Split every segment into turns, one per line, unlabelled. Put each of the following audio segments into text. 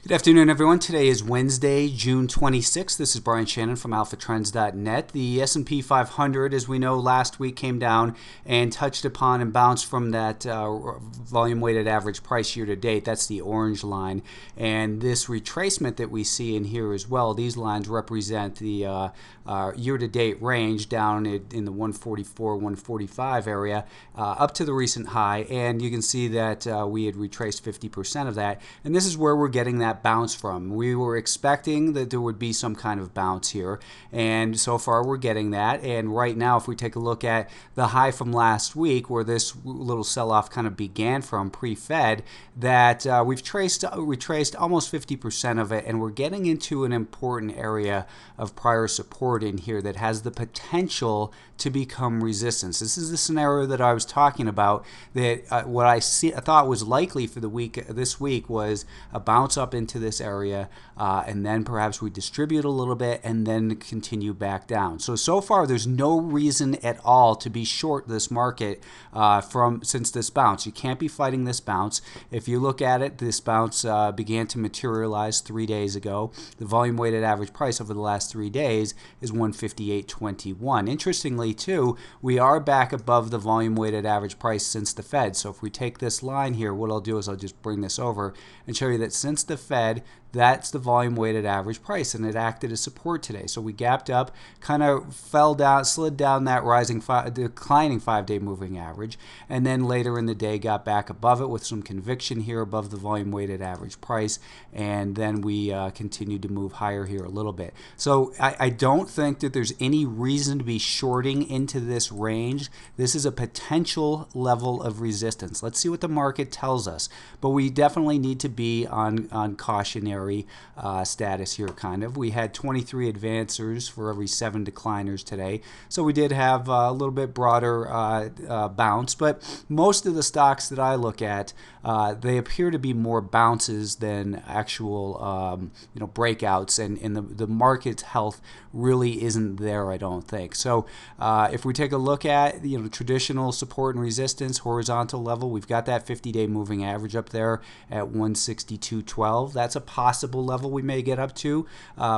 Good afternoon, everyone. Today is Wednesday, June 26th. This is Brian Shannon from alphatrends.net. The S&P 500, as we know, last week came down and touched upon and bounced from that volume-weighted average price year to date. That's the orange line. And this retracement that we see in here as well, these lines represent the year-to-date range down in the 144, 145 area up to the recent high. And you can see that we had retraced 50% of that. And this is where we're getting that bounce from. We were expecting that there would be some kind of bounce here, and so far we're getting that. And right now, if we take a look at the high from last week, where this little sell-off kind of began from pre-Fed, that we've retraced almost 50% of it, and we're getting into an important area of prior support in here that has the potential to become resistance. This is the scenario that I was talking about, that what I thought was likely for this week was a bounce up into this area, and then perhaps we distribute a little bit and then continue back down. So far there's no reason at all to be short this market since this bounce. You can't be fighting this bounce. If you look at it, this bounce began to materialize 3 days ago. The volume weighted average price over the last 3 days is 158.21. Interestingly too, we are back above the volume weighted average price since the Fed. So if we take this line here, what I'll do is I'll just bring this over and show you that since the Fed, that's the volume weighted average price, and it acted as support today. So we gapped up, kind of fell down, slid down that declining 5-day moving average, and then later in the day got back above it with some conviction here above the volume weighted average price, and then we continued to move higher here a little bit. So I don't think that there's any reason to be shorting into this range. This is a potential level of resistance. Let's see what the market tells us, but we definitely need to be on cautionary status here, kind of. We had 23 advancers for every 7 decliners today, so we did have a little bit broader bounce, but most of the stocks that I look at, they appear to be more bounces than actual breakouts, and the market's health really isn't there, I don't think. So if we take a look at traditional support and resistance, horizontal level, we've got that 50-day moving average up there at 162.12. That's a possible level we may get up to.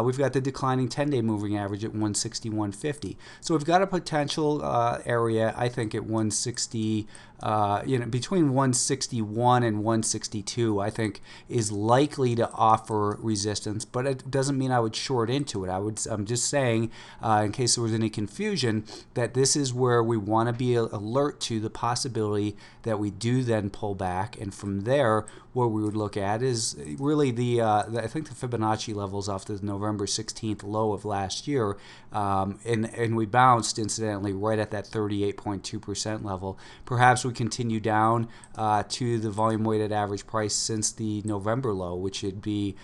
We've got the declining 10-day moving average at 161.50. So we've got a potential area, I think, at 160. Between 161 and 162, I think, is likely to offer resistance, but it doesn't mean I would short into it. I'm just saying, in case there was any confusion, that this is where we want to be alert to the possibility that we do then pull back, and from there, what we would look at is really I think the Fibonacci levels off the November 16th low of last year, and we bounced, incidentally, right at that 38.2% level. Perhaps we continue down to the volume weighted average price since the November low, which would be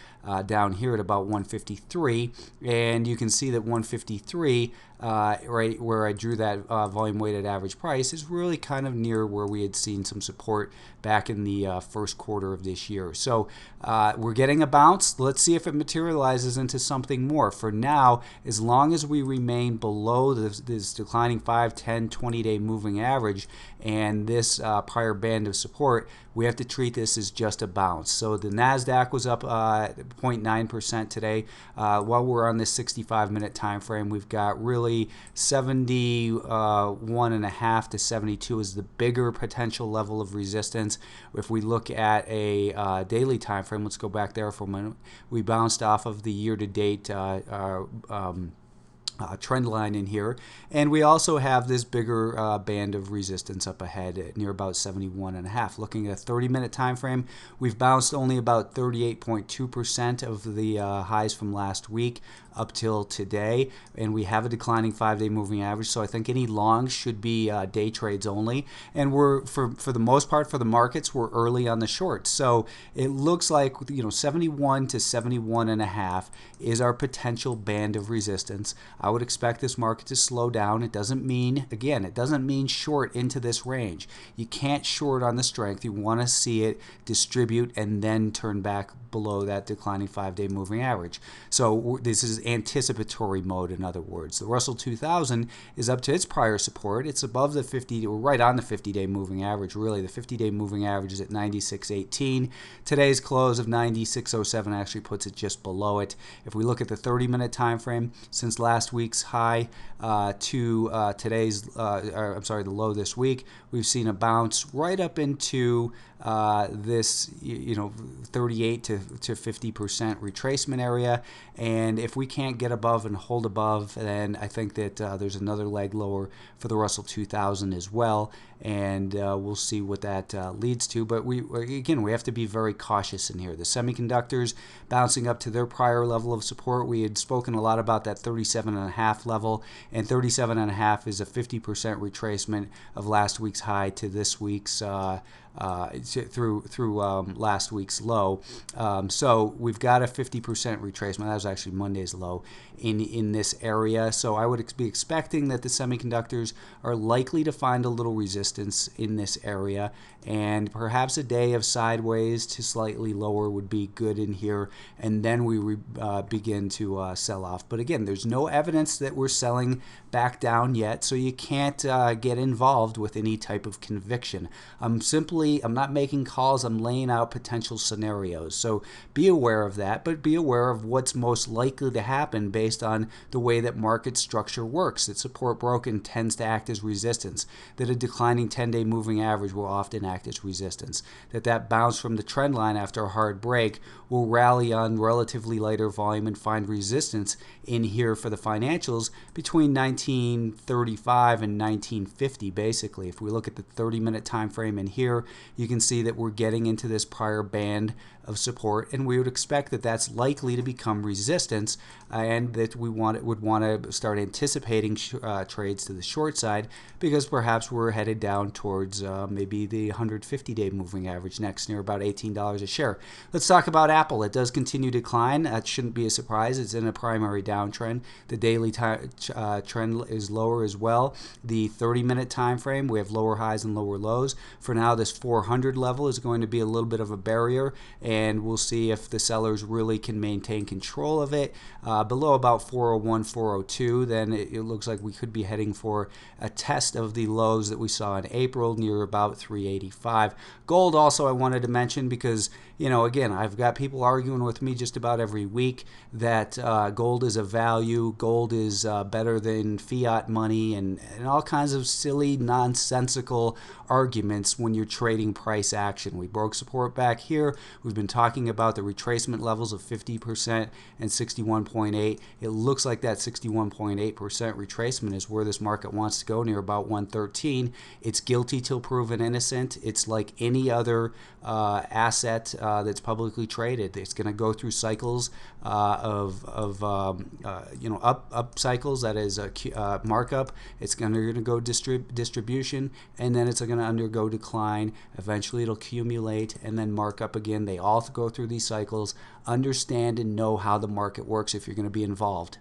down here at about 153, and you can see that 153, right where I drew that volume weighted average price, is really kind of near where we had seen some support back in the first quarter of this year. So we're getting a bounce. Let's see if it materializes into something more. For now, as long as we remain below this declining 5, 10, 20-day moving average and this prior band of support, we have to treat this as just a bounce. So the NASDAQ was up 0.9% today. While we're on this 65-minute time frame, we've got really 71.5 to 72 is the bigger potential level of resistance. If we look at a daily time frame, let's go back there for a minute. We bounced off of the year-to-date trend line in here, and we also have this bigger band of resistance up ahead at near about 71.5. Looking at a 30-minute time frame, we've bounced only about 38.2% of the highs from last week up till today, and we have a declining 5-day moving average. So I think any longs should be day trades only, and we're for the most part for the markets, we're early on the shorts. So it looks like 71 to 71.5 is our potential band of resistance. I would expect this market to slow down. It doesn't mean, again, it doesn't mean short into this range. You can't short on the strength. You want to see it distribute and then turn back below that declining 5-day moving average. So this is anticipatory mode, in other words. The Russell 2000 is up to its prior support. It's above the 50, or right on the 50-day moving average, really. The 50-day moving average is at 96.18. Today's close of 96.07 actually puts it just below it. If we look at the 30-minute time frame, since last week's high to today's, the low this week, we've seen a bounce right up into this, 38 to 50% retracement area. And if we can't get above and hold above, then I think that there's another leg lower for the Russell 2000 as well. And we'll see what that leads to. But we have to be very cautious in here. The semiconductors bouncing up to their prior level of support. We had spoken a lot about that 37.5 level, and 37.5 is a 50% retracement of last week's high to this week's through last week's low. So we've got a 50% retracement. That was actually Monday's low in this area. So I would be expecting that the semiconductors are likely to find a little resistance in this area, and perhaps a day of sideways to slightly lower would be good in here, and then we begin to sell off. But again, there's no evidence that we're selling back down yet, so you can't get involved with any type of conviction. I'm not making calls, I'm laying out potential scenarios. So be aware of that, but be aware of what's most likely to happen based on the way that market structure works. That support broken tends to act as resistance, that a declining 10-day moving average will often act as resistance, that bounce from the trend line after a hard break will rally on relatively lighter volume and find resistance in here for the financials between 1935 and 1950, basically. If we look at the 30-minute time frame in here, you can see that we're getting into this prior band of support, and we would expect that that's likely to become resistance, and that we would want to start anticipating trades to the short side, because perhaps we're headed down towards maybe the 150-day moving average next, near about $18 a share. Let's talk about Apple. It does continue to decline. That shouldn't be a surprise. It's in a primary downtrend. The daily trend is lower as well. The 30-minute time frame, we have lower highs and lower lows. For now, this 400 level is going to be a little bit of a barrier, and we'll see if the sellers really can maintain control of it. Below about 401, 402, then it looks like we could be heading for a test of the lows that we saw in April near about 385. Gold also I wanted to mention, because again, I've got people arguing with me just about every week that gold is a value, gold is better than fiat money, and all kinds of silly, nonsensical arguments when you're trading price action. We broke support back here. We've been talking about the retracement levels of 50% and 61.8. It looks like that 61.8% retracement is where this market wants to go, near about 113. It's guilty till proven innocent. It's like any other asset that's publicly traded. It's going to go through cycles of up cycles, that is a markup. It's going to go distribution, and then it's going to undergo decline. Eventually it'll accumulate and then mark up again. They all go through these cycles. Understand and know how the market works if you're going to be involved.